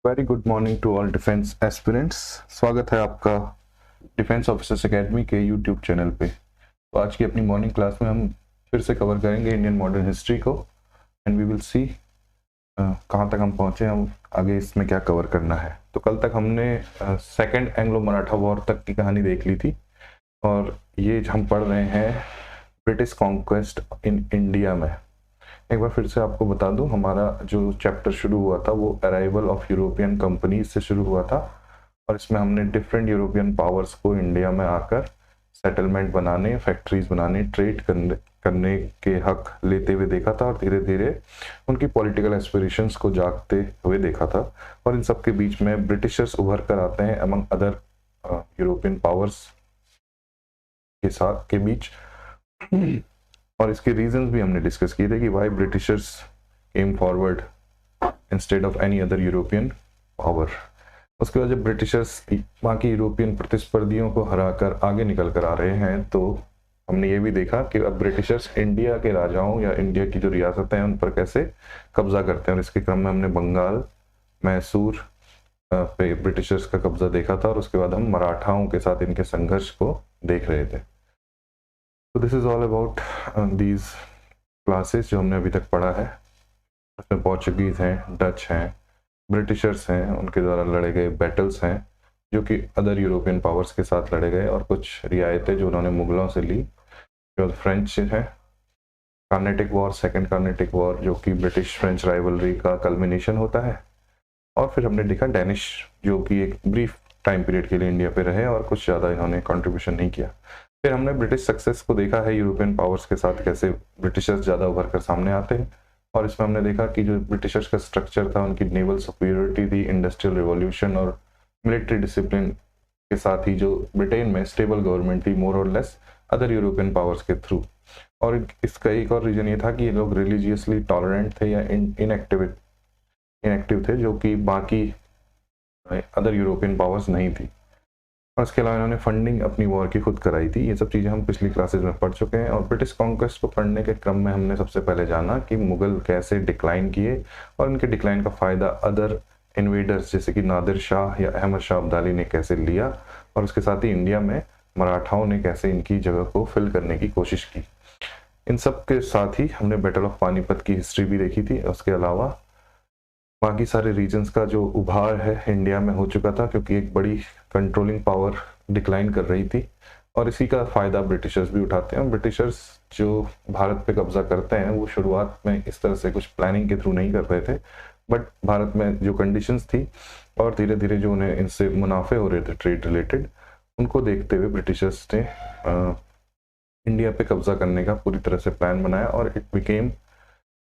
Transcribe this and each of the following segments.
Very good morning to all defence aspirants. स्वागत है आपका डिफेंस ऑफिसर्स एकेडमी के यूट्यूब चैनल पे। तो आज की अपनी मॉर्निंग क्लास में हम फिर से कवर करेंगे इंडियन मॉडर्न हिस्ट्री को एंड वी विल सी कहाँ तक हम पहुँचे, हम आगे इसमें क्या कवर करना है। तो कल तक हमने सेकेंड एंग्लो मराठा वॉर तक की कहानी देख ली थी और ये हम पढ़ रहे हैं ब्रिटिश कॉन्क्वेस्ट इन इंडिया में। एक बार फिर से आपको बता दूं, हमारा जो चैप्टर शुरू हुआ था वो अराइवल ऑफ यूरोपियन कंपनीज से शुरू हुआ था और इसमें हमने डिफरेंट यूरोपियन पावर्स को इंडिया में आकर सेटलमेंट बनाने, फैक्ट्रीज बनाने, ट्रेड करने के हक लेते हुए देखा था और धीरे धीरे उनकी पॉलिटिकल एस्पिरेशंस को जागते हुए देखा था। और इन सब के बीच में ब्रिटिशर्स उभर कर आते हैं अमंग अदर यूरोपियन पावर्स के साथ के बीच। और इसके रीजंस भी हमने डिस्कस किए थे कि why Britishers came forward instead of any other European power. उसके बाद जब ब्रिटिशर्स बाकी यूरोपियन प्रतिस्पर्धियों को हराकर आगे निकल कर आ रहे हैं तो हमने ये भी देखा कि अब ब्रिटिशर्स इंडिया के राजाओं या इंडिया की जो रियासतें हैं उन पर कैसे कब्जा करते हैं। और इसके क्रम में हमने बंगाल, मैसूर पे ब्रिटिशर्स का कब्जा देखा था और उसके बाद हम मराठाओं के साथ इनके संघर्ष को देख रहे थे। तो this is all about these classes जो हमने अभी तक पढ़ा है। उसमें पोर्चुगीज हैं, डच हैं, ब्रिटिशर्स हैं, उनके द्वारा लड़े गए बैटल्स हैं जो कि अदर यूरोपियन पावर्स के साथ लड़े गए, और कुछ रियायतें जो उन्होंने मुगलों से ली। जो फ्रेंच है, Carnatic war, second Carnatic war जो कि ब्रिटिश फ्रेंच राइवलरी का कल्मिनेशन होता है। और फिर हमने देखा डेनिश जो कि एक ब्रीफ टाइम पीरियड के लिए इंडिया पे रहे और कुछ ज़्यादा इन्होंने कंट्रीब्यूशन नहीं किया। फिर हमने ब्रिटिश सक्सेस को देखा है यूरोपियन पावर्स के साथ, कैसे ब्रिटिशर्स ज़्यादा उभर कर सामने आते हैं। और इसमें हमने देखा कि जो ब्रिटिशर्स का स्ट्रक्चर था, उनकी नेवल सुपीरियरिटी थी, इंडस्ट्रियल रिवॉल्यूशन और मिलिट्री डिसिप्लिन के साथ ही जो ब्रिटेन में स्टेबल गवर्नमेंट थी मोर और लेस अदर यूरोपियन पावर्स के थ्रू। और इसका एक और रीजन ये था कि ये लोग रिलीजियसली टॉलरेंट थे या इनएक्टिव थे, जो कि बाकी अदर यूरोपियन पावर्स नहीं थी। और इसके अलावा इन्होंने फंडिंग अपनी वॉर की खुद कराई थी। ये सब चीज़ें हम पिछली क्लासेस में पढ़ चुके हैं। और ब्रिटिश कॉन्क्वेस्ट को पढ़ने के क्रम में हमने सबसे पहले जाना कि मुगल कैसे डिक्लाइन किए और इनके डिक्लाइन का फ़ायदा अदर इन्वेडर्स जैसे कि नादिर शाह या अहमद शाह अब्दाली ने कैसे लिया, और उसके साथ ही इंडिया में मराठाओं ने कैसे इनकी जगह को फिल करने की कोशिश की। इन सब के साथ ही हमने बैटल ऑफ पानीपत की हिस्ट्री भी देखी थी। उसके अलावा बाकी सारे रीजन्स का जो उभार है इंडिया में हो चुका था, क्योंकि एक बड़ी कंट्रोलिंग पावर डिक्लाइन कर रही थी और इसी का फ़ायदा ब्रिटिशर्स भी उठाते हैं। ब्रिटिशर्स जो भारत पे कब्जा करते हैं वो शुरुआत में इस तरह से कुछ प्लानिंग के थ्रू नहीं कर रहे थे, बट भारत में जो कंडीशंस थी और धीरे धीरे जो उन्हें इनसे मुनाफे हो रहे थे ट्रेड रिलेटेड, उनको देखते हुए ब्रिटिशर्स ने इंडिया पे कब्जा करने का पूरी तरह से प्लान बनाया और it became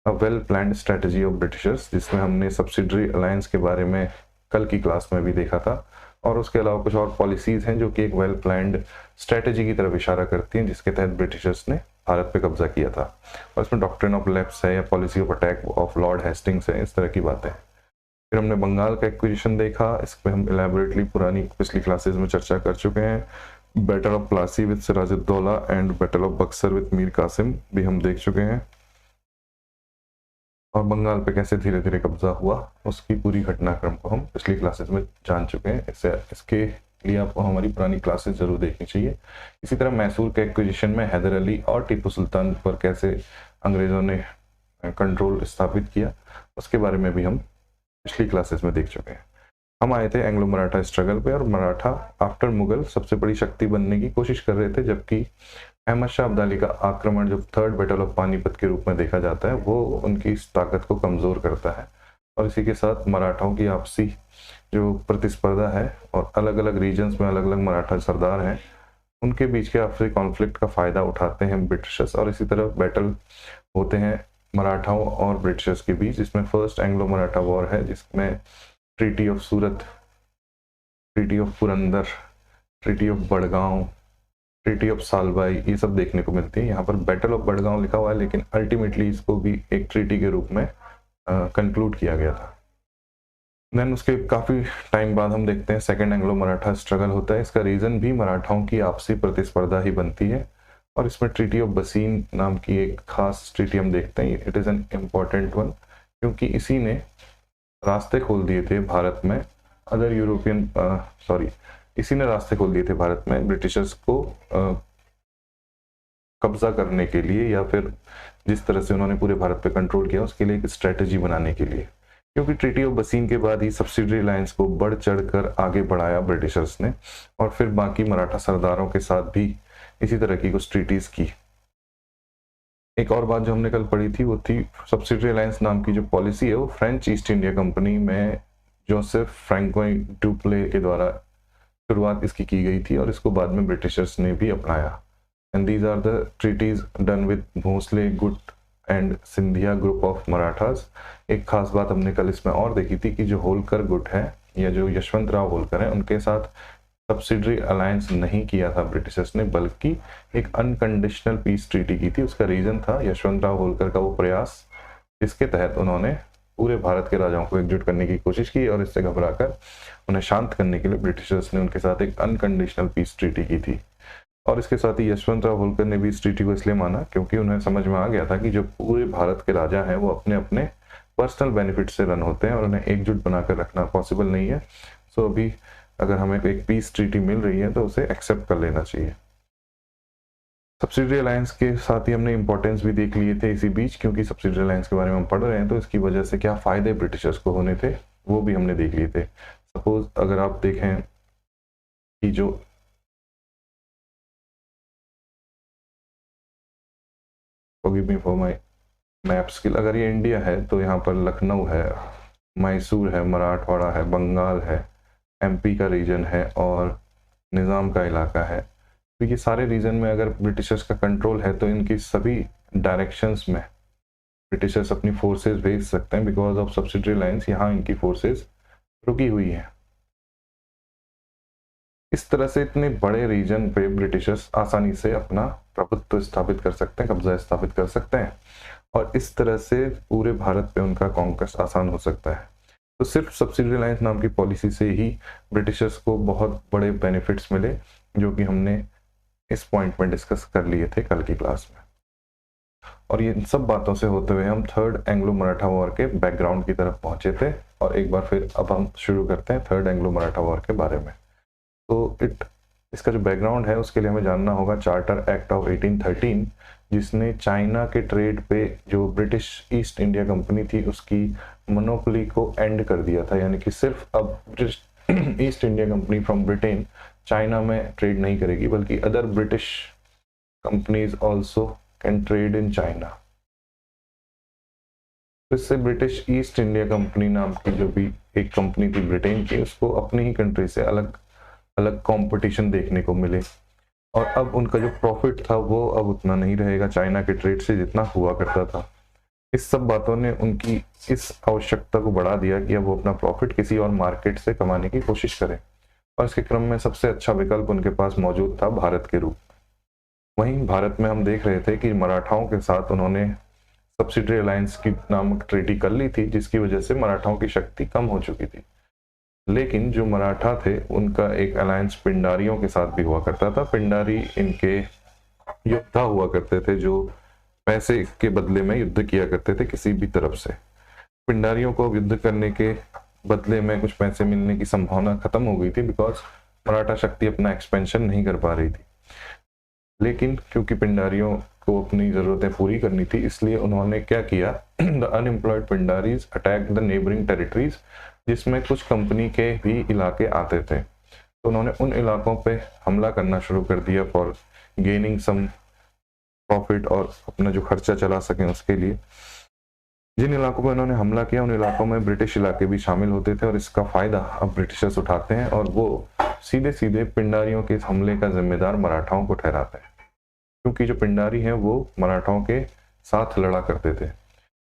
a well planned strategy of Britishers, जिसमें हमने सब्सिडरी अलायंस के बारे में कल की क्लास में भी देखा था। और उसके अलावा कुछ और पॉलिसीज हैं जो कि एक वेल प्लान्ड स्ट्रेटजी की तरफ इशारा करती हैं, जिसके तहत ब्रिटिशर्स ने भारत पे कब्जा किया था। और इसमें डॉक्ट्रिन ऑफ लैप्स है या policy of attack of Lord Hastings है, इस तरह की बातें। फिर हमने बंगाल का एक्विजिशन देखा, इस पर हम इलेबोरेटली पुरानी पिछली क्लासेज में चर्चा कर चुके हैं। Battle of Plassey with Sirajuddaula and battle of Buxar with Mir Qasim भी हम देख चुके हैं। और बंगाल पे कैसे धीरे धीरे कब्जा हुआ उसकी पूरी घटनाक्रम को हम पिछली क्लासेस में जान चुके हैं। इसके लिए आपको हमारी पुरानी क्लासेस जरूर देखनी चाहिए। इसी तरह मैसूर के एक्विजिशन में हैदर अली और टीपू सुल्तान पर कैसे अंग्रेज़ों ने कंट्रोल स्थापित किया, उसके बारे में भी हम पिछली क्लासेस में देख चुके हैं। हम आए थे एंग्लो मराठा स्ट्रगल पे, और मराठा आफ्टर मुगल सबसे बड़ी शक्ति बनने की कोशिश कर रहे थे, जबकि अहमद शाह अब्दाली का आक्रमण जो थर्ड बैटल ऑफ पानीपत के रूप में देखा जाता है वो उनकी इस ताकत को कमज़ोर करता है। और इसी के साथ मराठाओं की आपसी जो प्रतिस्पर्धा है और अलग अलग रीजन्स में अलग अलग मराठा सरदार हैं, उनके बीच के आपसी कॉन्फ्लिक्ट का फ़ायदा उठाते हैं ब्रिटिशर्स। और इसी तरह बैटल होते हैं मराठाओं और ब्रिटिशर्स के बीच, जिसमें फर्स्ट एंग्लो मराठा वॉर है, जिसमें treaty of Surat, treaty of Purandar, treaty of Wadgaon, treaty of Salbai, ये सब देखने को मिलती है। यहाँ पर बैटल ऑफ बड़गांव लिखा हुआ है, लेकिन अल्टीमेटली इसको भी एक ट्रीटी के रूप में कंक्लूड किया गया था। देन उसके काफ़ी टाइम बाद हम देखते हैं सेकेंड एंग्लो मराठा स्ट्रगल होता है। इसका रीज़न भी मराठाओं की आपसी प्रतिस्पर्धा ही बनती है, और इसमें ट्रीटी ऑफ बसीन नाम की एक खास ट्रीटी हम देखते हैं। It is an important one, क्योंकि इसी ने रास्ते खोल दिए थे भारत में अदर यूरोपियन इसी ने रास्ते खोल दिए थे भारत में ब्रिटिशर्स को कब्जा करने के लिए, या फिर जिस तरह से उन्होंने पूरे भारत पे कंट्रोल किया उसके लिए एक स्ट्रेटजी बनाने के लिए। क्योंकि ट्रीटी ऑफ बसीन के बाद ही सब्सिडरी अलायंस को बढ़ चढ़कर आगे बढ़ाया ब्रिटिशर्स ने, और फिर बाकी मराठा सरदारों के साथ भी इसी तरह की कुछ ट्रीटीज की। एक और बात जो हमने कल पढ़ी थी वो थी सब्सिडरी अलायंस नाम की जो पॉलिसी है वो फ्रेंच ईस्ट इंडिया कंपनी में जोसेफ फ्रैंकोई डुप्ले के द्वारा शुरुआत इसकी की गई थी, और इसको बाद में ब्रिटिशर्स ने भी अपनाया। And these are the treaties done with Bhosle गुट and Scindia group of Marathas. एक खास बात हमने कल इसमें और देखी थी कि जो होलकर गुट है या जो यशवंत राव होलकर है उनके साथ सब्सिडरी अलायंस नहीं किया था ब्रिटिशर्स ने, बल्कि एक अनकंडीशनल पीस ट्रीटी की थी। उसका रीजन था यशवंत राव होलकर का वो प्रयास जिसके तहत उन्होंने पूरे भारत के राजाओं को एकजुट करने की कोशिश की, और इससे घबराकर उन्हें शांत करने के लिए ब्रिटिशर्स ने उनके साथ एक अनकंडीशनल पीस ट्रीटी की थी। और इसके साथ ही यशवंत राव होलकर ने भी इस ट्रीटी को इसलिए माना क्योंकि उन्हें समझ में आ गया था कि जो पूरे भारत के राजा हैं वो अपने अपने पर्सनल बेनिफिट से रन होते हैं और उन्हें एकजुट बनाकर रखना पॉसिबल नहीं है। सो अभी अगर हमें एक पीस ट्रीटी मिल रही है तो उसे एक्सेप्ट कर लेना चाहिए। सब्सिडरी अलायंस के साथ ही हमने इंपॉर्टेंस भी देख लिए थे इसी बीच, क्योंकि सब्सिडरी अलायंस के बारे में हम पढ़ रहे हैं तो इसकी वजह से क्या फायदे ब्रिटिशर्स को होने थे वो भी हमने देख लिए थे। सपोज अगर आप देखें कि जो forgive me for my map skill, अगर ये इंडिया है तो यहाँ पर लखनऊ है, मैसूर है, मराठवाड़ा है, बंगाल है, एमपी का रीजन है और निज़ाम का इलाका है। तो ये सारे रीजन में अगर ब्रिटिशर्स का कंट्रोल है तो इनकी सभी डायरेक्शंस में ब्रिटिशर्स अपनी फोर्सेस भेज सकते हैं। बिकॉज ऑफ सब्सिडरी अलायंस यहाँ इनकी फोर्सेस रुकी हुई हैं। इस तरह से इतने बड़े रीजन पे ब्रिटिशर्स आसानी से अपना प्रभुत्व स्थापित कर सकते हैं, कब्जा स्थापित कर सकते हैं, और इस तरह से पूरे भारत पे उनका कॉन्क्वेस्ट आसान हो सकता है। तो सिर्फ सब्सिडरी अलायंस नाम की पॉलिसी से ही ब्रिटिशर्स को बहुत बड़े बेनिफिट्स मिले, जो कि हमने इस पॉइंट में डिस्कस कर लिए थे कल की क्लास में। और ये इन सब बातों से होते हुए हम थर्ड एंग्लो मराठा वॉर के बैकग्राउंड की तरफ पहुंचे थे, और एक बार फिर अब हम शुरू करते हैं थर्ड एंग्लो मराठा वॉर के बारे में। तो इसका जो बैकग्राउंड है उसके लिए हमें जानना होगा चार्टर एक्ट ऑफ 1813, जिसने चाइना के ट्रेड पे जो ब्रिटिश ईस्ट इंडिया कंपनी थी उसकी मोनोपोली को एंड कर दिया था। यानी कि सिर्फ अब British east India company from Britain China में ट्रेड नहीं करेगी, बल्कि other British companies also can trade in China. इससे ब्रिटिश ईस्ट इंडिया कंपनी नाम की जो भी एक कंपनी थी ब्रिटेन की, उसको अपनी ही कंट्री से अलग अलग कंपटीशन देखने को मिले, और अब उनका जो प्रॉफिट था वो अब उतना नहीं रहेगा चाइना के ट्रेड से जितना हुआ करता था। इस सब बातों ने उनकी इस आवश्यकता को बढ़ा दिया कि अब वो अपना प्रॉफिट किसी और मार्केट से कमाने की कोशिश करें, और इसके क्रम में सबसे अच्छा विकल्प उनके पास मौजूद था भारत के रूप में। वहीं भारत में हम देख रहे थे कि मराठाओं के साथ उन्होंने सब्सिडरी अलायंस की नामक ट्रीटी कर ली थी, जिसकी वजह से मराठाओं की शक्ति कम हो चुकी थी। लेकिन जो मराठा थे उनका एक अलायंस पिंडारियों के साथ भी हुआ करता था। पिंडारी इनके योद्धा हुआ करते थे जो पैसे के बदले में युद्ध किया करते थे किसी भी तरफ से। पिंडारियों को युद्ध करने के बदले में कुछ पैसे मिलने की संभावना खत्म हो गई थी, बिकॉज मराठा शक्ति अपना एक्सपेंशन नहीं कर पा रही थी। लेकिन क्योंकि पिंडारियों को अपनी जरूरतें पूरी करनी थी, इसलिए उन्होंने क्या किया, the unemployed Pindaris attack the neighbouring territories, जिसमें कुछ कंपनी के भी इलाके आते थे। तो उन्होंने उन इलाकों पे हमला करना शुरू कर दिया फॉर गेनिंग सम प्रॉफिट, और अपना जो खर्चा चला सकें उसके लिए। जिन इलाकों पर उन्होंने हमला किया उन इलाकों में ब्रिटिश इलाके भी शामिल होते थे, और इसका फायदा अब ब्रिटिशर्स उठाते हैं, और वो सीधे सीधे पिंडारियों के इस हमले का जिम्मेदार मराठाओं को ठहराते हैं, क्योंकि जो पिंडारी हैं वो मराठाओं के साथ लड़ा करते थे।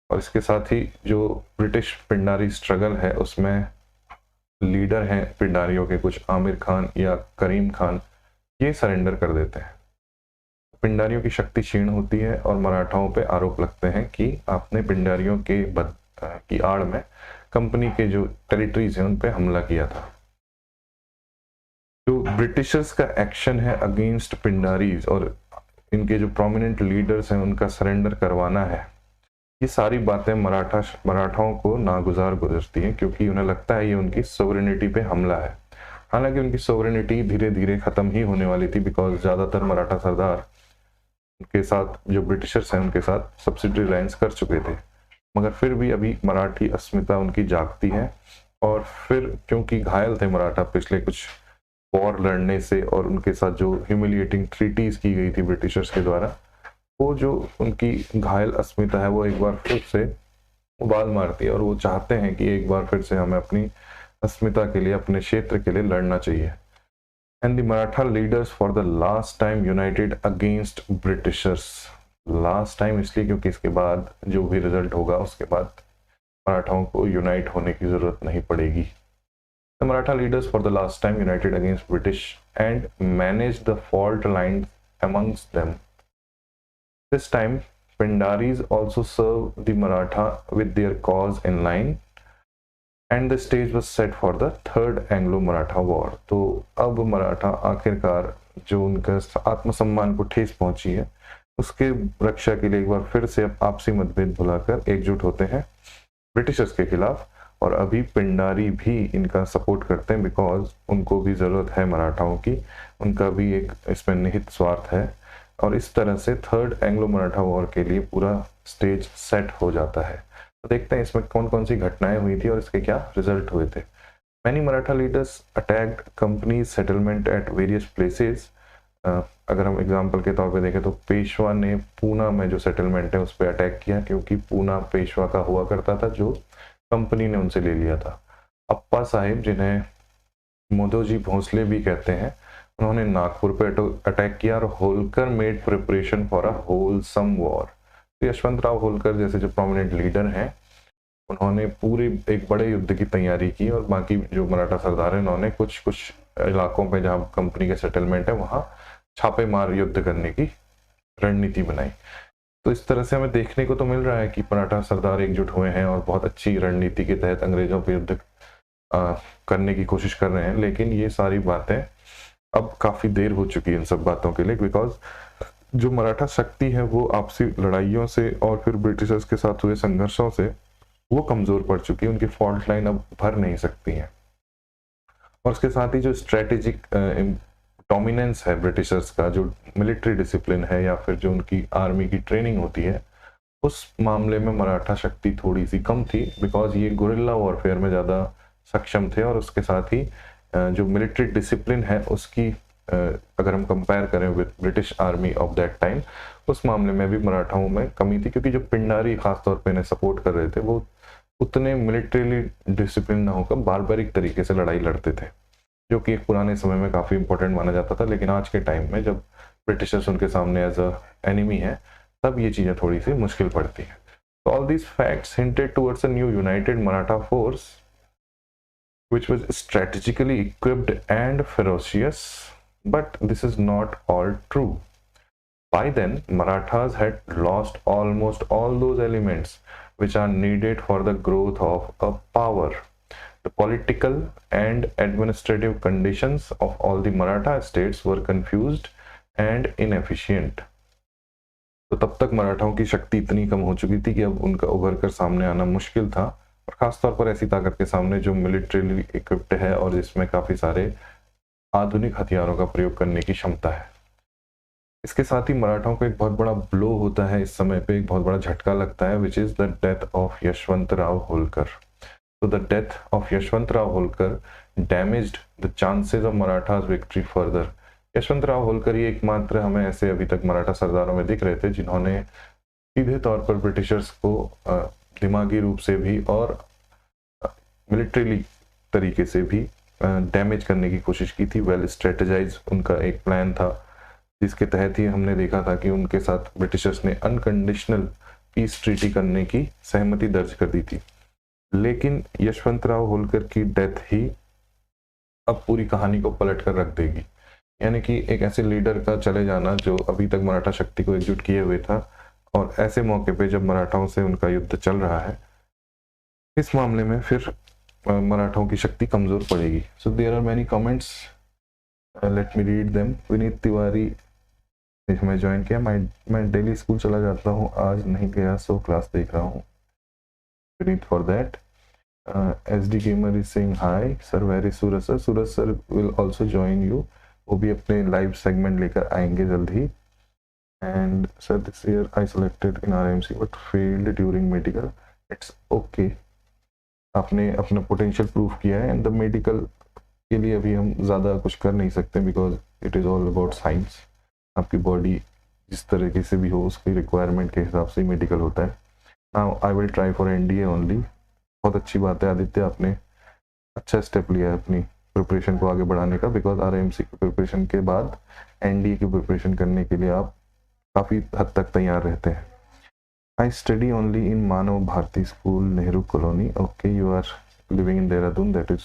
और इसके साथ ही जो ब्रिटिश पिंडारी स्ट्रगल है उसमें लीडर हैं पिंडारियों के कुछ आमिर खान या करीम खान, ये सरेंडर कर देते हैं। पिंडारियों की शक्ति क्षीण होती है और मराठाओं पे आरोप लगते हैं कि आपने पिंडारियों के की आड़ में कंपनी के जो टेरिटरीज हैं उन पे हमला किया था। जो ब्रिटिशर्स का एक्शन है अगेंस्ट पिंडारीज और इनके जो प्रोमिनेंट लीडर्स हैं उनका सरेंडर करवाना है, ये सारी बातें मराठाओं को नागुजार गुजरती हैं, क्योंकि उन्हें लगता है ये उनकी सोवरेनिटी पे हमला है। हालांकि उनकी सोवरेनिटी धीरे धीरे खत्म ही होने वाली थी, बिकॉज ज़्यादातर मराठा सरदार उनके साथ जो ब्रिटिशर्स हैं उनके साथ सब्सिडरी अलायंस कर चुके थे। मगर फिर भी अभी मराठी अस्मिता उनकी जागती है, और फिर क्योंकि घायल थे मराठा पिछले कुछ वॉर लड़ने से, और उनके साथ जो ह्यूमिलिएटिंग ट्रीटीज की गई थी ब्रिटिशर्स के द्वारा, वो जो उनकी घायल अस्मिता है वो एक बार फिर से उबाल मारती है, और वो चाहते हैं कि एक बार फिर से हमें अपनी अस्मिता के लिए, अपने क्षेत्र के लिए लड़ना चाहिए। And the Maratha leaders for the last time United against Britishers. Last time इसलिए क्योंकि इसके बाद जो भी रिजल्ट होगा उसके बाद मराठाओं को यूनाइट होने की जरूरत नहीं पड़ेगी। The Maratha leaders for the last time United against British and manage the fault line amongst them. This time Pindaris also served the Maratha with their cause in line, and the stage was set for the third Anglo-Maratha war. तो अब मराठा आखिरकार जो उनका आत्मसम्मान को ठेस पहुंची है उसके रक्षा के लिए एक बार फिर से आपसी मतभेद भुलाकर एकजुट होते हैं ब्रिटिशर्स के खिलाफ। और अभी पिंडारी भी इनका सपोर्ट करते हैं, बिकॉज उनको भी ज़रूरत है मराठाओं की, उनका भी एक इसमें निहित स्वार्थ है। और इस तरह से थर्ड एंग्लो मराठा वॉर के लिए पूरा स्टेज सेट हो जाता है। तो देखते हैं इसमें कौन कौन सी घटनाएं हुई थी और इसके क्या रिजल्ट हुए थे। Many Maratha leaders attacked company settlement at various places. अगर हम एग्जाम्पल के तौर पे देखें तो पेशवा ने पूना में जो सेटलमेंट है उस पर अटैक किया, क्योंकि पूना पेशवा का हुआ करता था जो कंपनी ने उनसे ले लिया था। अप्पा साहिब, जिन्हें मोदोजी भोंसले भी कहते हैं, उन्होंने नागपुर पर अटैक किया और Holkar made preparation for a wholesome war. तो यशवंतराव होलकर जैसे जो प्रोमिनेंट लीडर हैं उन्होंने पूरे एक बड़े युद्ध की तैयारी की, और बाकी जो मराठा सरदार हैं उन्होंने कुछ कुछ इलाकों पे जहाँ कंपनी के सेटलमेंट है वहाँ छापेमार युद्ध करने की रणनीति बनाई। तो इस तरह से हमें देखने को तो मिल रहा है कि मराठा सरदार एकजुट हुए हैं और बहुत अच्छी रणनीति के तहत अंग्रेजों पर युद्ध करने की कोशिश कर रहे हैं। लेकिन ये सारी बातें अब काफ़ी देर हो चुकी है इन सब बातों के लिए, बिकॉज जो मराठा शक्ति है वो आपसी लड़ाइयों से और फिर ब्रिटिशर्स के साथ हुए संघर्षों से वो कमज़ोर पड़ चुकी है, उनकी फॉल्ट लाइन अब भर नहीं सकती है। और उसके साथ ही जो स्ट्रेटेजिक डोमिनेंस है ब्रिटिशर्स का, जो मिलिट्री डिसिप्लिन है या फिर जो उनकी आर्मी की ट्रेनिंग होती है, उस मामले में मराठा शक्ति थोड़ी सी कम थी, बिकॉज ये गुरिल्ला वॉरफेयर में ज़्यादा सक्षम थे। और उसके साथ ही जो मिलिट्री डिसिप्लिन है उसकी अगर हम कंपेयर करें with British army of that time, उस मामले में भी मराठाओं में कमी थी, क्योंकि जो पिंडारी खासतौर पे इन्हें सपोर्ट कर रहे थे वो उतने मिलिट्रीली डिसिप्लिन ना होकर बारबरिक तरीके से लड़ाई लड़ते थे, जो कि एक पुराने समय में काफ़ी इंपॉर्टेंट माना जाता था। लेकिन आज के टाइम में जब ब्रिटिशर्स उनके सामने एज अ एनिमी है तब ये चीज़ें थोड़ी सी मुश्किल पड़ती हैं। तो all these facts hinted towards a new United Maratha force which was strategically equipped and ferocious, but this is not all true. By then, Marathas had lost almost all those elements which are needed for the growth of a power. The political and administrative conditions of all the Maratha states were confused and inefficient. तो तब तक मराठाओं की शक्ति इतनी कम हो चुकी थी कि अब उनका उभर कर सामने आना मुश्किल था, और खासतौर पर ऐसी ताकत के सामने जो मिलिट्रीली इक्विप्ड है और जिसमें काफ़ी सारे आधुनिक हथियारों का प्रयोग करने की क्षमता है। इसके साथ ही मराठाओं को एक बहुत बड़ा ब्लो होता है, इस समय पे एक बहुत बड़ा झटका लगता है, which is the death of Yashwantrao Holkar. तो the death of Yashwantrao Holkar damaged the chances of Marathas victory further. Yashwantrao Holkar ही एकमात्र हमें ऐसे अभी तक मराठा सरदारों में दिख रहे थे जिन्होंने सीधे तौर पर ब्रिटिशर्स को दिमागी रूप से भी और मिलिट्रीली तरीके से भी डैमेज करने की कोशिश की थी। वेल स्ट्रेटेजाइज उनका एक प्लान था, जिसके तहत ही हमने देखा था कि उनके साथ ब्रिटिशर्स ने अनकंडीशनल पीस ट्रीटी करने की सहमति दर्ज कर दी थी। लेकिन यशवंतराव होलकर की डेथ ही अब पूरी कहानी को पलट कर रख देगी। यानी कि एक ऐसे लीडर का चले जाना जो अभी तक मराठा शक्ति को एकजुट किए हुए था, और ऐसे मौके पे जब मराठाओं से उनका युद्ध चल रहा है, इस मामले में फिर मराठाओं की शक्ति कमजोर पड़ेगी। So there are many comments, let me read them. Vineet Tiwari मैं ज्वाइन किया। मैं डेली स्कूल चला जाता हूँ, आज नहीं गया सो क्लास देख रहा हूँ। Read for that. SD Gamer is saying hi sir, where is Suraj sir? Suraj sir will also join you, वो भी अपने लाइव सेगमेंट लेकर आएंगे जल्द ही। And sir this year I selected in RMC but failed during medical. It's okay, आपने अपना potential prove किया है एंड द मेडिकल के लिए अभी हम ज़्यादा कुछ कर नहीं सकते because it is all about science. आपकी बॉडी जिस तरीके से भी हो उसकी रिक्वायरमेंट के हिसाब से मेडिकल होता है। Now I will try for NDA only. बहुत अच्छी बात है आदित्य, आपने अच्छा स्टेप लिया है अपनी प्रिपरेशन को आगे बढ़ाने का, बिकॉज RMC की प्रिपरेशन के बाद NDA की प्रिपरेशन करने के लिए आप काफ़ी हद तक तैयार रहते हैं। I study only in Manav Bharati school, Nehru colony. Okay, you are living in Dehradun, that is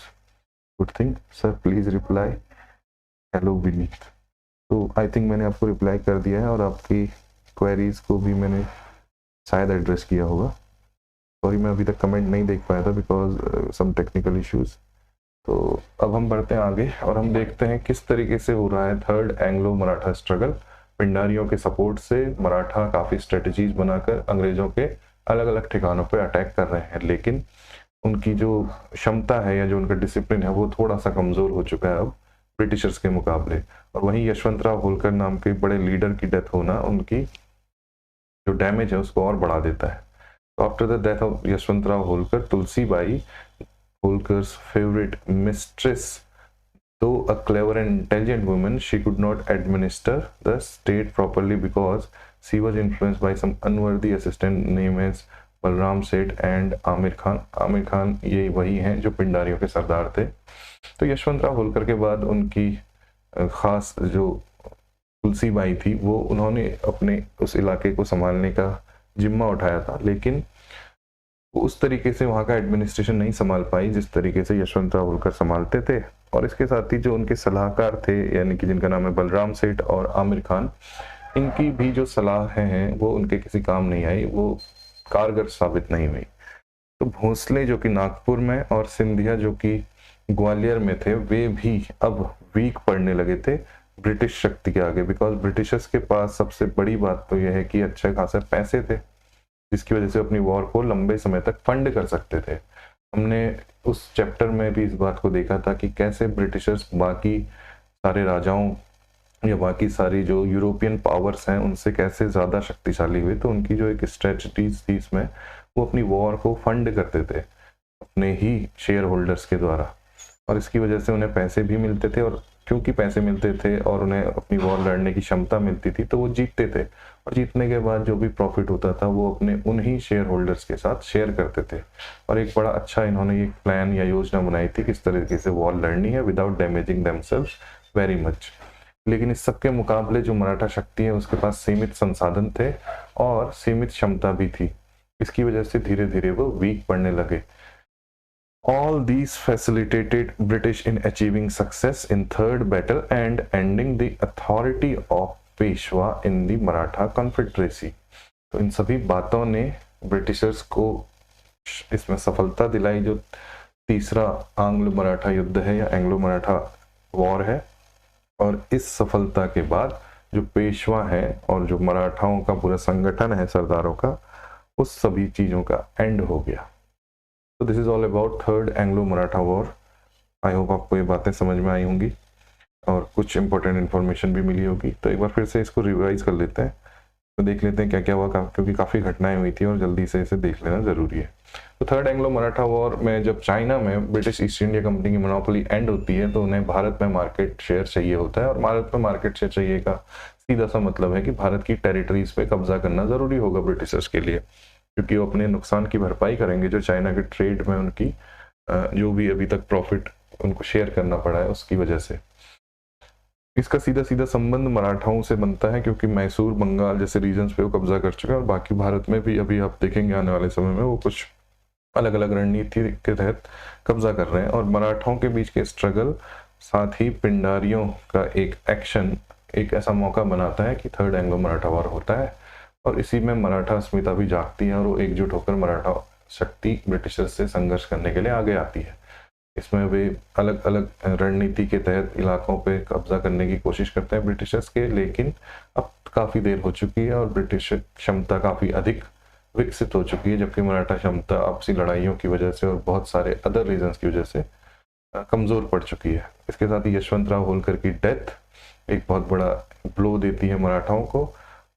good thing. Sir please reply hello Vineet. तो आई थिंक मैंने आपको रिप्लाई कर दिया है और आपकी क्वेरीज को भी मैंने शायद एड्रेस किया होगा। सॉरी मैं अभी तक कमेंट नहीं देख पाया था बिकॉज सम टेक्निकल इश्यूज। तो अब हम बढ़ते हैं आगे और हम देखते हैं किस तरीके से हो रहा है थर्ड एंग्लो मराठा स्ट्रगल। पिंडारियों के सपोर्ट से मराठा काफ़ी स्ट्रेटजीज बनाकर अंग्रेज़ों के अलग अलग ठिकानों पर अटैक कर रहे हैं, लेकिन उनकी जो क्षमता है या जो उनका डिसिप्लिन है वो थोड़ा सा कमज़ोर हो चुका है अब ब्रिटिशर्स के मुकाबले। और वहीं यशवंतराव होलकर नाम के बड़े लीडर की डेथ होना उनकी जो डैमेज है उसको और बढ़ा देता है। So after the death of Yashwantrao Holkar, Tulsibai, Holkar's favorite mistress, though a clever and intelligent woman, she could not administer the state properly because she was influenced by some unworthy assistant named as Balram Seth and Amir Khan. Amir Khan ये वही हैं जो पिंडारियों के सरदार थे। तो यशवंतराव होलकर के बाद उनकी खास जो तुलसीबाई थी वो उन्होंने अपने उस इलाके को संभालने का जिम्मा उठाया था, लेकिन वो उस तरीके से वहाँ का एडमिनिस्ट्रेशन नहीं संभाल पाई जिस तरीके से यशवंतराव होलकर संभालते थे। और इसके साथ ही जो उनके सलाहकार थे यानी कि जिनका नाम है बलराम सेठ और आमिर खान, इनकी भी जो सलाह हैं वो उनके किसी काम नहीं आई, वो कारगर साबित नहीं हुई। तो भोसले जो कि नागपुर में और सिंधिया जो कि ग्वालियर में थे वे भी अब वीक पड़ने लगे थे ब्रिटिश शक्ति के आगे, बिकॉज ब्रिटिशर्स के पास सबसे बड़ी बात तो यह है कि अच्छे खासे पैसे थे जिसकी वजह से अपनी वॉर को लंबे समय तक फंड कर सकते थे। हमने उस चैप्टर में भी इस बात को देखा था कि कैसे ब्रिटिशर्स बाकी सारे राजाओं या बाकी सारी जो यूरोपियन पावर्स हैं उनसे कैसे ज़्यादा शक्तिशाली हुए। तो उनकी जो एक स्ट्रेटजीज थी इसमें, वो अपनी वॉर को फंड करते थे अपने ही शेयर होल्डर्स के द्वारा, और इसकी वजह से उन्हें पैसे भी मिलते थे। और क्योंकि पैसे मिलते थे और उन्हें अपनी वॉर लड़ने की क्षमता मिलती थी तो वो जीतते थे, और जीतने के बाद जो भी प्रॉफिट होता था वो अपने उन्हीं शेयर होल्डर्स के साथ शेयर करते थे। और एक बड़ा अच्छा इन्होंने एक प्लान या योजना बनाई थी किस तरीके से वॉर लड़नी है without damaging themselves very much. लेकिन इस सब के मुकाबले जो मराठा शक्ति है उसके पास सीमित संसाधन थे और सीमित क्षमता भी थी। इसकी वजह से धीरे धीरे वो वीक पड़ने लगे। All these facilitated British in achieving success in third battle and ending the authority of Peshwa in the Maratha Confederacy। तो इन सभी बातों ने ब्रिटिशर्स को इसमें सफलता दिलाई जो तीसरा आंग्लो मराठा युद्ध है या एंग्लो मराठा वॉर है। और इस सफलता के बाद जो पेशवा है और जो मराठाओं का पूरा संगठन है सरदारों का, उस सभी चीज़ों का एंड हो गया। तो this is all about third Anglo Maratha war. I hope आपको ये बातें समझ में आई होंगी और कुछ इंपॉर्टेंट इन्फॉर्मेशन भी मिली होगी। तो एक बार फिर से इसको रिवाइज कर लेते हैं, तो देख लेते हैं क्या क्या हुआ, क्योंकि काफ़ी घटनाएं हुई थी और जल्दी से इसे देख लेना ज़रूरी है। तो थर्ड एंग्लो मराठा वॉर में जब चाइना में ब्रिटिश ईस्ट इंडिया कंपनी की मोनोपोली एंड होती है तो उन्हें भारत में मार्केट शेयर चाहिए होता है। और भारत में मार्केट शेयर चाहिए का सीधा सा मतलब है कि भारत की टेरिटरीज पे कब्जा करना ज़रूरी होगा ब्रिटिशर्स के लिए, क्योंकि वो अपने नुकसान की भरपाई करेंगे जो चाइना के ट्रेड में उनकी जो भी अभी तक प्रॉफिट उनको शेयर करना पड़ा है उसकी वजह से। इसका सीधा सीधा संबंध मराठाओं से बनता है क्योंकि मैसूर बंगाल जैसे रीजन्स पे वो कब्जा कर चुके हैं और बाकी भारत में भी अभी आप देखेंगे आने वाले समय में वो कुछ अलग अलग रणनीति के तहत कब्जा कर रहे हैं। और मराठाओं के बीच के स्ट्रगल साथ ही पिंडारियों का एक एक्शन एक ऐसा मौका बनाता है कि थर्ड एंग्लो मराठा वॉर होता है। और इसी में मराठा अस्मिता भी जागती है और वो एकजुट होकर मराठा शक्ति ब्रिटिशर्स से संघर्ष करने के लिए आगे आती है। इसमें वे अलग अलग रणनीति के तहत इलाकों पे कब्जा करने की कोशिश करते हैं ब्रिटिशर्स के, लेकिन अब काफ़ी देर हो चुकी है और ब्रिटिश क्षमता काफ़ी अधिक विकसित हो चुकी है, जबकि मराठा क्षमता आपसी लड़ाइयों की वजह से और बहुत सारे अदर रीजंस की वजह से कमज़ोर पड़ चुकी है। इसके साथ ही यशवंतराव होलकर की डेथ एक बहुत बड़ा ब्लो देती है मराठाओं को,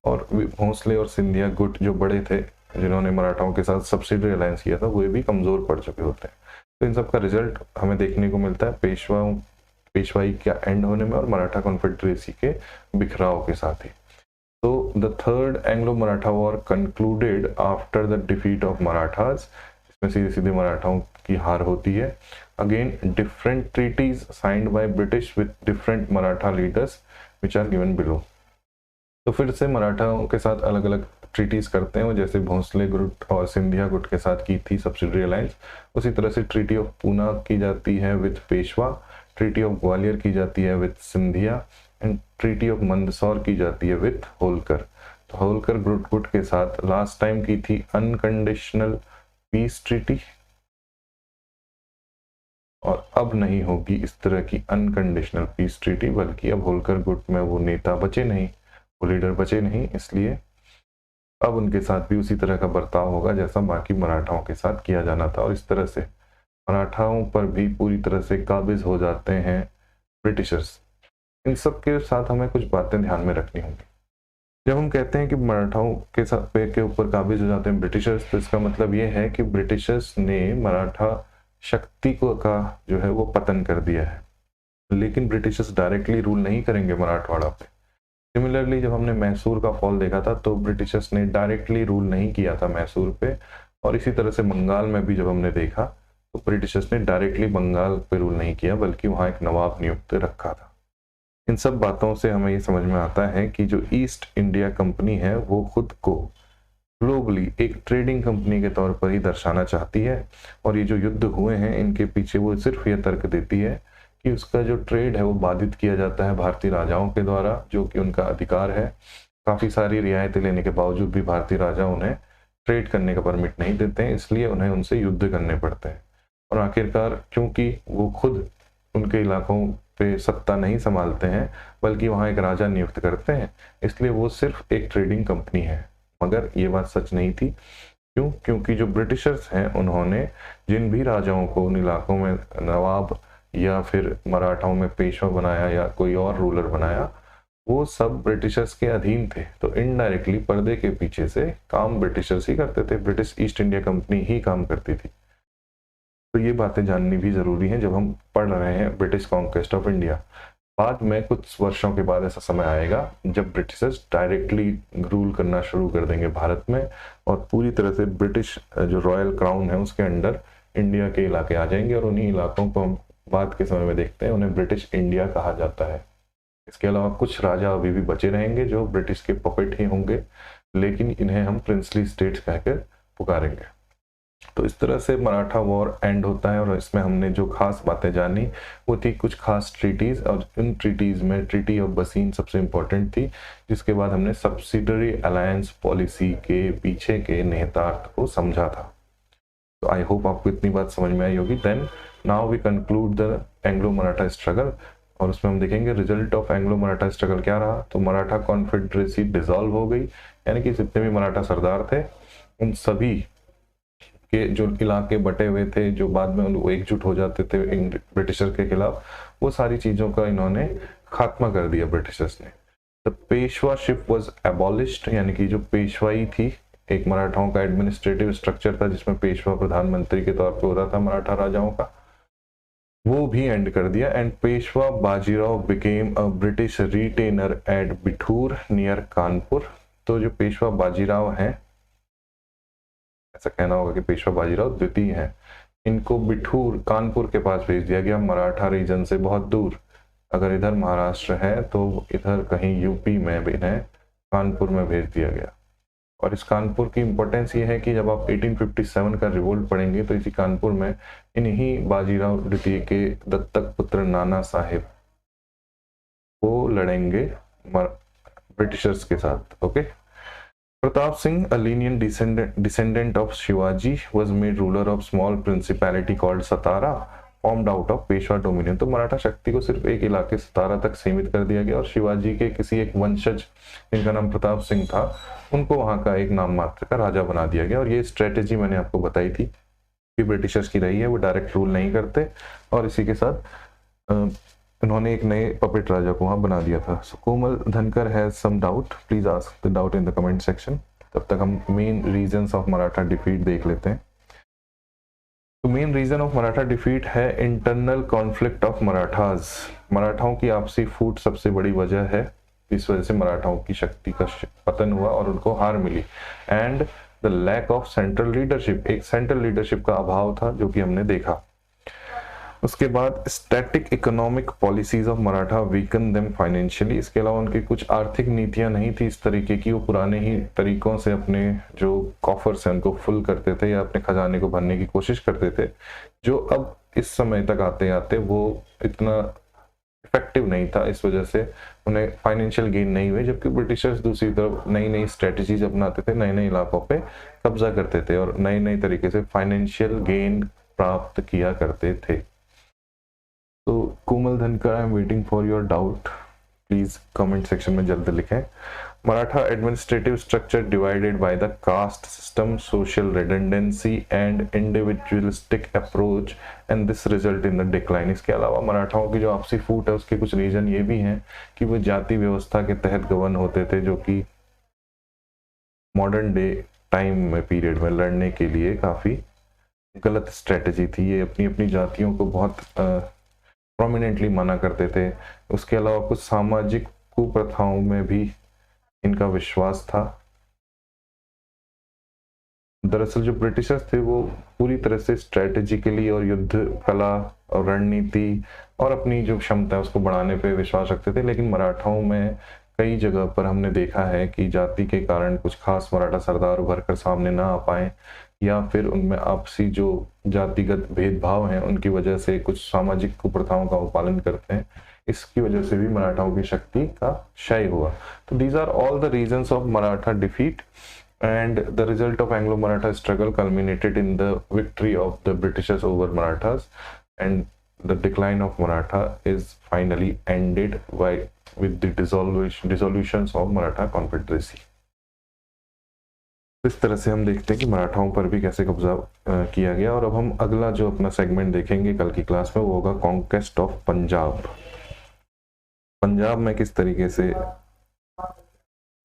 और भोंसले और सिंधिया गुट जो बड़े थे जिन्होंने मराठाओं के साथ सब्सिडरी अलायंस किया था, वो भी कमज़ोर पड़ चुके होते हैं। तो इन सब का रिजल्ट हमें देखने को मिलता है पेशवाई का एंड होने में और मराठा कॉन्फेडरेसी के बिखराव के साथ ही। तो the third Anglo Maratha war concluded after the defeat of Marathas, इसमें सीधे सीधे मराठाओं की हार होती है। Again different treaties signed by British with different Maratha leaders which are given below. तो फिर से मराठाओं के साथ अलग अलग ट्रीटीज करते हैं, जैसे भोंसले गुट और सिंधिया गुट के साथ की थी सब्सिडरी अलायंस, उसी तरह से ट्रीटी ऑफ पूना की जाती है with Peshwa, treaty of Gwalior की जाती है with Scindia, and treaty of Mandsaur की जाती है विद होलकर। तो होलकर गुट के साथ लास्ट टाइम की थी अनकंडीशनल पीस ट्रीटी, और अब नहीं होगी इस तरह की अनकंडीशनल पीस ट्रीटी, बल्कि अब होलकर गुट में वो नेता बचे नहीं, वो लीडर बचे नहीं, इसलिए अब उनके साथ भी उसी तरह का बर्ताव होगा जैसा बाकी मराठाओं के साथ किया जाना था, और इस तरह से मराठाओं पर भी पूरी तरह से काबिज हो जाते हैं ब्रिटिशर्स। इन सब के साथ हमें कुछ बातें ध्यान में रखनी होंगी। जब हम कहते हैं कि मराठाओं के साथ के ऊपर काबिज हो जाते हैं ब्रिटिशर्स, तो इसका मतलब ये है कि ब्रिटिशर्स ने मराठा शक्ति को का जो है वो पतन कर दिया है, लेकिन ब्रिटिशर्स डायरेक्टली रूल नहीं करेंगे मराठवाड़ा पे। सिमिलरली जब हमने मैसूर का फॉल देखा था तो ब्रिटिशर्स ने डायरेक्टली रूल नहीं किया था मैसूर पे, और इसी तरह से बंगाल में भी जब हमने देखा तो ब्रिटिशर्स ने डायरेक्टली बंगाल पे रूल नहीं किया, बल्कि वहाँ एक नवाब नियुक्त रखा था। इन सब बातों से हमें ये समझ में आता है कि जो ईस्ट इंडिया कंपनी है वो खुद को ग्लोबली एक ट्रेडिंग कंपनी के तौर पर ही दर्शाना चाहती है, और ये जो युद्ध हुए हैं इनके पीछे वो सिर्फ ये तर्क देती है कि उसका जो ट्रेड है वो बाधित किया जाता है भारतीय राजाओं के द्वारा, जो कि उनका अधिकार है। काफ़ी सारी रियायतें लेने के बावजूद भी भारतीय राजा उन्हें ट्रेड करने का परमिट नहीं देते हैं, इसलिए उन्हें उनसे युद्ध करने पड़ते हैं। और आखिरकार क्योंकि वो खुद उनके इलाकों पे सत्ता नहीं संभालते हैं, बल्कि वहाँ एक राजा नियुक्त करते हैं, इसलिए वो सिर्फ एक ट्रेडिंग कंपनी है। मगर ये बात सच नहीं थी। क्यों? क्योंकि जो ब्रिटिशर्स हैं उन्होंने जिन भी राजाओं को उन इलाकों में नवाब या फिर मराठाओं में पेशवा बनाया या कोई और रूलर बनाया, वो सब ब्रिटिशर्स के अधीन थे। तो इनडायरेक्टली पर्दे के पीछे से काम ब्रिटिशर्स ही करते थे, ब्रिटिश ईस्ट इंडिया कंपनी ही काम करती थी। तो ये बातें जाननी भी जरूरी है जब हम पढ़ रहे हैं ब्रिटिश कॉन्क्वेस्ट ऑफ इंडिया। बाद में कुछ वर्षों के बाद ऐसा समय आएगा जब ब्रिटिशर्स डायरेक्टली रूल करना शुरू कर देंगे भारत में, और पूरी तरह से ब्रिटिश जो रॉयल क्राउन है उसके अंडर इंडिया के इलाके आ जाएंगे, और उन्हीं इलाकों को हम बाद के समय में देखते हैं, उन्हें ब्रिटिश इंडिया कहा जाता है। इसके अलावा कुछ राजा अभी भी बचे रहेंगे जो ब्रिटिश के पपेट ही होंगे, लेकिन इन्हें हम प्रिंसली स्टेट्स कहकर पुकारेंगे। तो इस तरह से मराठा वॉर एंड होता है, और इसमें हमने जो खास बातें जानी वो थी कुछ खास ट्रीटीज, और इन ट्रीटीज में ट्रीटी ऑफ बसीन सबसे इंपॉर्टेंट थी, जिसके बाद हमने सब्सिडरी अलायंस पॉलिसी के पीछे के निहितार्थ को समझा था। तो आई होप आपको इतनी बात समझ में आई होगी। Then now we conclude the Anglo Maratha struggle, और उसमें हम देखेंगे result of Anglo Maratha struggle क्या रहा। तो मराठा कॉन्फेडरेसी डिसॉल्व हो गई, यानी कि जितने भी मराठा सरदार थे उन सभी के जो इलाके बटे हुए थे, जो बाद में वो एकजुट हो जाते थे ब्रिटिशर के खिलाफ, वो सारी चीज़ों का इन्होंने खात्मा कर दिया ब्रिटिशर्स ने। द पेशवाशिप वॉज एबॉलिश्ड, यानी कि जो पेशवाई थी एक मराठाओं का एडमिनिस्ट्रेटिव स्ट्रक्चर था जिसमें पेशवा प्रधानमंत्री के तौर पर होता था मराठा राजाओं का, वो भी एंड कर दिया। And Peshwa Bajirao became a British retainer at Bithoor near Kanpur. तो जो पेशवा बाजीराव हैं, ऐसा कहना होगा कि पेशवा बाजीराव द्वितीय हैं, इनको बिठूर कानपुर के पास भेज दिया गया, मराठा रीजन से बहुत दूर। अगर इधर महाराष्ट्र है तो इधर कहीं यूपी में भी इन्हें कानपुर में भेज दिया गया। और इस कानपुर की इंपॉर्टेंस ये है कि जब आप 1857 का रिवोल्ट पढ़ेंगे तो इसी कानपुर में इन्हीं बाजीराव द्वितीय के दत्तक पुत्र नाना साहेब वो लड़ेंगे ब्रिटिशर्स के साथ। Okay, Pratap Singh, a lineal descendant of Shivaji, was made ruler of small principality called Satara formed out of Peshwa dominion. तो मराठा शक्ति को सिर्फ एक इलाके सतारा तक सीमित कर दिया गया और शिवाजी के किसी एक वंशज जिनका नाम प्रताप सिंह था उनको वहां का एक नाम मात्र का राजा बना दिया गया। और ये स्ट्रेटेजी मैंने आपको बताई थी कि ब्रिटिशर्स की रही है, वो डायरेक्ट रूल नहीं करते और इसी के साथ इन्होंने एक नए पपेट राजा को वहां बना दिया था। So Komal Dhankar has some doubt, please ask the doubt in the comment section. तब तक हम main reasons of Maratha defeat देख लेते हैं। तो main reason of Maratha defeat है इंटरनल कॉन्फ्लिक्ट ऑफ मराठाज। मराठाओं की आपसी फूट सबसे बड़ी वजह है, इस वजह से मराठाओं की शक्ति का पतन हुआ और उनको हार मिली। And the lack of central leadership, एक सेंट्रल लीडरशिप का अभाव था जो कि हमने देखा। उसके बाद static economic policies of Maratha weaken them financially. इसके अलावा उनकी कुछ आर्थिक नीतियां नहीं थी इस तरीके की, वो पुराने ही तरीकों से अपने जो कॉफर्स हैं उनको फुल करते थे या अपने खजाने को भरने की कोशिश करते थे, जो अब इस समय तक आते आते वो इतना इफेक्टिव नहीं था। इस वजह से उन्हें फाइनेंशियल गेन नहीं हुए, जबकि ब्रिटिशर्स दूसरी तरफ नई नई स्ट्रेटजीज अपनाते थे, नए नए इलाकों पे कब्जा करते थे और नए नए तरीके से फाइनेंशियल गेन प्राप्त किया करते थे। तो कोमल धनकर, I am waiting for your doubt, please comment section में जल्द लिखें। Maratha administrative structure divided by the caste system, social redundancy and individualistic approach and this result in the decline. इसके अलावा मराठाओं की जो आपसी फूट है उसके कुछ रीजन ये भी हैं कि वो जाति व्यवस्था के तहत गवर्न होते थे, जो कि मॉडर्न डे टाइम में पीरियड में लड़ने के लिए काफी गलत स्ट्रेटजी थी। ये अपनी अपनी जातियों को बहुत प्रोमिनेंटली माना करते थे। उसके अलावा कुछ सामाजिक कुप्रथाओं में भी इनका विश्वास था। दरअसल जो ब्रिटिशर्स थे वो पूरी तरह से स्ट्रेटेजिकली और युद्ध कला और रणनीति और अपनी जो क्षमता है उसको बढ़ाने पे विश्वास रखते थे, लेकिन मराठाओं में कई जगह पर हमने देखा है कि जाति के कारण कुछ खास मराठा सरदार उभर कर सामने ना आ पाए या फिर उनमें आपसी जो जातिगत भेदभाव हैं उनकी वजह से कुछ सामाजिक कुप्रथाओं का पालन करते हैं, इसकी वजह से भी मराठाओं की शक्ति का क्षय हुआ। तो these are all the reasons of Maratha defeat and the result of Anglo-Maratha struggle culminated in the victory of the Britishers over Marathas, and the decline of Maratha is finally ended with the dissolutions of Maratha Confederacy. इस तरह से हम देखते हैं कि मराठाओं पर भी कैसे कब्जा किया गया। और अब हम अगला जो अपना सेगमेंट देखेंगे कल की क्लास में वो होगा कॉन्क्वेस्ट ऑफ पंजाब। पंजाब में किस तरीके से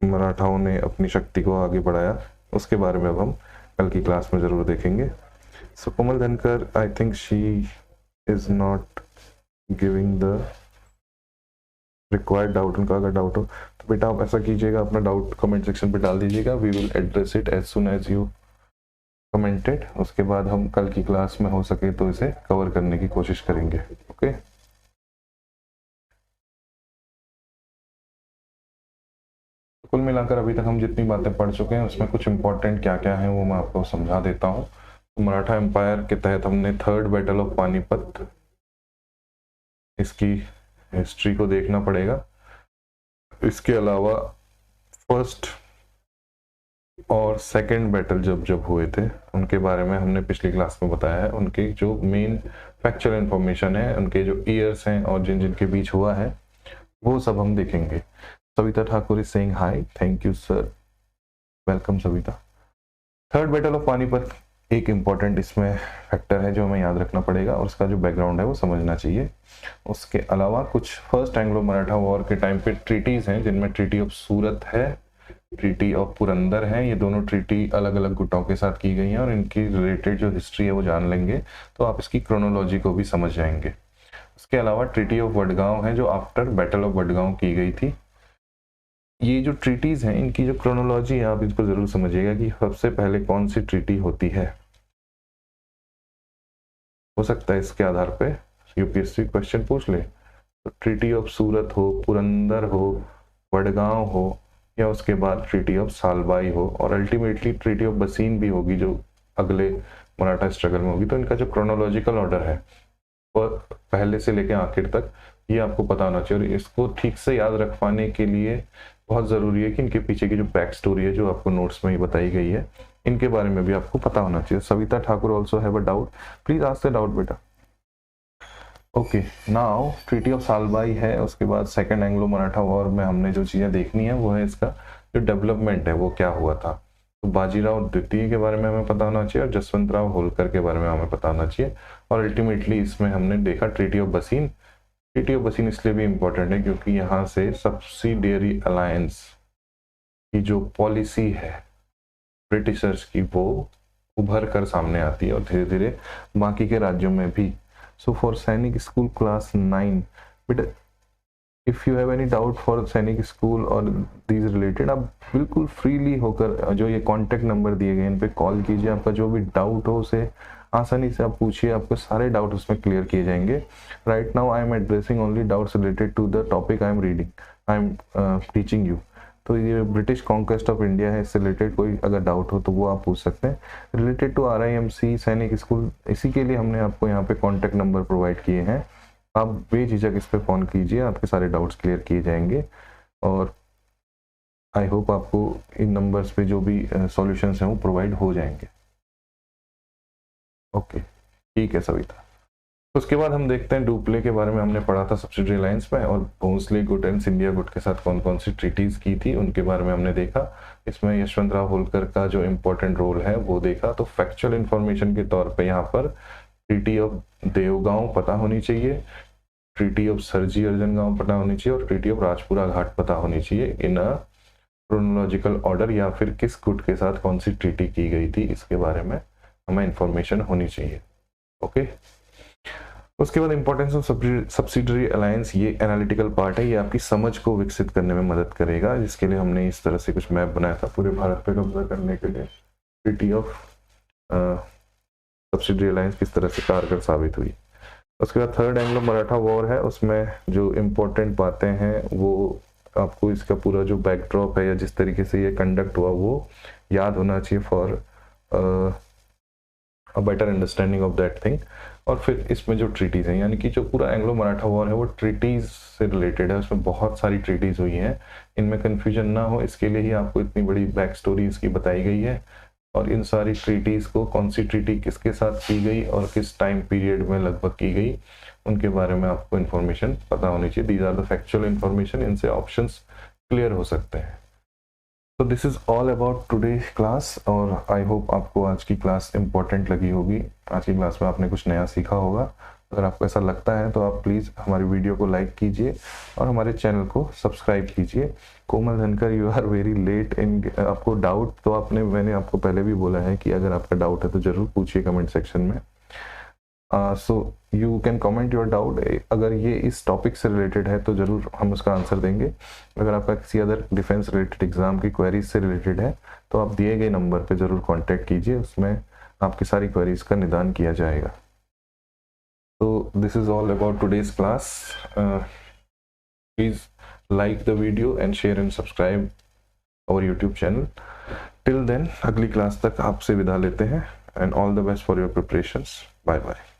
मराठाओं ने अपनी शक्ति को आगे बढ़ाया उसके बारे में अब हम कल की क्लास में जरूर देखेंगे। सो कोमल धनकर, I think she is not giving the required doubt. उनका अगर डाउट हो तो बेटा आप ऐसा कीजिएगा, अपना डाउट कमेंट सेक्शन पे डाल दीजिएगा, we will address it as soon as you commented. उसके बाद हम कल की क्लास में हो सके तो इसे कवर करने की कोशिश करेंगे। ओके कुल मिलाकर अभी तक हम जितनी बातें पढ़ चुके हैं उसमें कुछ इंपॉर्टेंट क्या क्या है वो मैं आपको समझा देता हूँ। तो मराठा एम्पायर के तहत हमने थर्ड बैटल ऑफ पानीपत, इसकी हिस्ट्री को देखना पड़ेगा। इसके अलावा फर्स्ट और सेकंड बैटल जब हुए थे उनके बारे में हमने पिछली क्लास में बताया है। उनके जो मेन फैक्चुअल इंफॉर्मेशन है, उनके जो ईयर्स हैं और जिन जिनके बीच हुआ है वो सब हम देखेंगे। Savita Thakur is saying hi, thank you sir, welcome Savita. Third battle of Panipat एक इम्पॉर्टेंट इसमें फैक्टर है जो हमें याद रखना पड़ेगा और उसका जो बैकग्राउंड है वो समझना चाहिए। उसके अलावा कुछ फर्स्ट एंग्लो मराठा वॉर के टाइम पे ट्रीटीज हैं जिनमें ट्रीटी ऑफ सूरत है, ट्रीटी ऑफ पुरंदर है। ये दोनों ट्रीटी अलग अलग गुटों के साथ की गई हैं और इनकी रिलेटेड जो हिस्ट्री है वो जान लेंगे तो आप इसकी क्रोनोलॉजी को भी समझ जाएंगे। उसके अलावा ट्रीटी ऑफ वडगांव है जो आफ्टर बैटल ऑफ वडगांव की गई थी। ये जो ट्रीटीज हैं इनकी जो क्रोनोलॉजी है आप इसको जरूर समझिएगा कि सबसे पहले कौन सी ट्रीटी होती है। हो सकता है इसके आधार पे यूपीएससी क्वेश्चन पूछ ले। तो ट्रीटी ऑफ सूरत हो, पुरंदर हो, वडगांव हो या उसके बाद ट्रीटी ऑफ सालबाई हो और अल्टीमेटली ट्रीटी ऑफ बसीन भी होगी जो अगले मराठा स्ट्रगल में होगी। तो इनका जो क्रोनोलॉजिकल ऑर्डर है वो पहले से लेकर आखिर तक ये आपको पता होना चाहिए और इसको ठीक से याद रख पाने के लिए बहुत ज़रूरी है कि इनके पीछे की जो बैक स्टोरी है जो आपको नोट्स में ही बताई गई है इनके बारे में भी आपको पता होना चाहिए। Savita Thakur also have a doubt, please ask the doubt बेटा। Okay, now treaty of Salbai है, उसके बाद सेकंड एंग्लो मराठा वॉर में हमने जो चीज़ें देखनी है वो है इसका जो डेवलपमेंट है वो क्या हुआ था। तो बाजीराव द्वितीय के बारे में हमें पता होना चाहिए और जसवंत राव होलकर के बारे में हमें पता होना चाहिए। और अल्टीमेटली इसमें हमने देखा ट्रीटी ऑफ बसीन। ट्रीटी ऑफ बसीन इसलिए भी इम्पोर्टेंट है क्योंकि यहाँ से सब्सिडियरी अलायंस की जो पॉलिसी है ब्रिटिशर्स की वो उभर कर सामने आती है और धीरे धीरे बाकी के राज्यों में भी। सो फॉर सैनिक school class 9, but if you have any doubt for सैनिक स्कूल और दीज रिलेटेड, आप बिल्कुल फ्रीली होकर जो ये कॉन्टैक्ट नंबर दिए गए इन पे कॉल कीजिए। आपका जो भी डाउट हो उसे आसानी से आप पूछिए, आपके सारे डाउट उसमें क्लियर किए जाएंगे। Right now I am addressing only doubts related to the topic I am teaching you. तो ये ब्रिटिश कॉन्क्वेस्ट ऑफ इंडिया है, इससे रिलेटेड कोई अगर डाउट हो तो वो आप पूछ सकते हैं। रिलेटेड टू RIMC सैनिक स्कूल, इसी के लिए हमने आपको यहाँ पे कॉन्टैक्ट नंबर प्रोवाइड किए हैं। आप बेझिझक इस पे फ़ोन कीजिए, आपके सारे डाउट्स क्लियर किए जाएंगे। और आई होप आपको इन नंबर्स पे जो भी सॉल्यूशंस हैं वो प्रोवाइड हो जाएंगे। ओके, ठीक है सविता। उसके बाद हम देखते हैं डुप्ले के बारे में हमने पढ़ा था सब्सिडियरी अलायंस में, और भोंसले गुट एंड सिंधिया गुट के साथ कौन कौन सी ट्रीटीज की थी उनके बारे में हमने देखा। इसमें यशवंत राव होलकर का जो इम्पोर्टेंट रोल है वो देखा। तो फैक्चुअल इंफॉर्मेशन के तौर पे यहाँ पर ट्रीटी ऑफ देवगांव पता होनी चाहिए, ट्रीटी ऑफ सरजी अर्जन गांव पता होनी चाहिए और ट्रीटी ऑफ राजपुरा घाट पता होनी चाहिए इन अ क्रोनोलॉजिकल ऑर्डर, या फिर किस गुट के साथ कौन सी ट्रीटी की गई थी इसके बारे में हमें इंफॉर्मेशन होनी चाहिए। ओके, उसके बाद इंपॉर्टेंस ऑफ सब्सिडियरी अलायंस, ये एनालिटिकल पार्ट है, ये आपकी समझ को विकसित करने में मदद करेगा, जिसके लिए हमने इस तरह से कुछ मैप बनाया था पूरे भारत पे कब्जा करने के लिए। ट्रीटी ऑफ सब्सिडियरी अलायंस किस तरह से कारगर साबित हुई। उसके बाद थर्ड एंग्लो मराठा वॉर है, उसमें जो इम्पोर्टेंट बातें हैं वो आपको इसका पूरा जो बैकड्रॉप है या जिस तरीके से ये कंडक्ट हुआ वो याद होना चाहिए for a better understanding of that thing. और फिर इसमें जो ट्रीटीज़ हैं, यानी कि जो पूरा एंग्लो मराठा वॉर है वो ट्रीटीज़ से रिलेटेड है, उसमें बहुत सारी ट्रीटीज़ हुई हैं, इनमें कन्फ्यूजन ना हो इसके लिए ही आपको इतनी बड़ी बैक स्टोरी इसकी बताई गई है। और इन सारी ट्रीटीज़ को कौन सी ट्रीटी किसके साथ की गई और किस टाइम पीरियड में लगभग की गई उनके बारे में आपको इन्फॉर्मेशन पता होनी चाहिए। These are the factual information, इनसे ऑप्शंस क्लियर हो सकते हैं। तो this is all about today class, और आई होप आपको आज की क्लास इंपॉर्टेंट लगी होगी। आज की क्लास में आपने कुछ नया सीखा होगा। अगर आपको ऐसा लगता है तो आप प्लीज़ हमारी वीडियो को लाइक कीजिए और हमारे चैनल को सब्सक्राइब कीजिए। कोमल धनकर, यू आर वेरी लेट इन, आपको डाउट तो मैंने आपको पहले भी बोला है कि अगर आपका डाउट है तो ज़रूर पूछिए कमेंट सेक्शन में। So you can comment your doubt. अगर ये इस टॉपिक से रिलेटेड है तो ज़रूर हम उसका आंसर देंगे। अगर आपका किसी अदर डिफेंस रिलेटेड एग्जाम की क्वेरीज से रिलेटेड है तो आप दिए गए नंबर पे ज़रूर कांटेक्ट कीजिए, उसमें आपकी सारी क्वेरीज का निदान किया जाएगा। तो this is all about today's class. Please like the video and share and subscribe our YouTube channel. Till then, अगली क्लास तक आपसे विदा लेते हैं, and all the best for your preparations. Bye bye.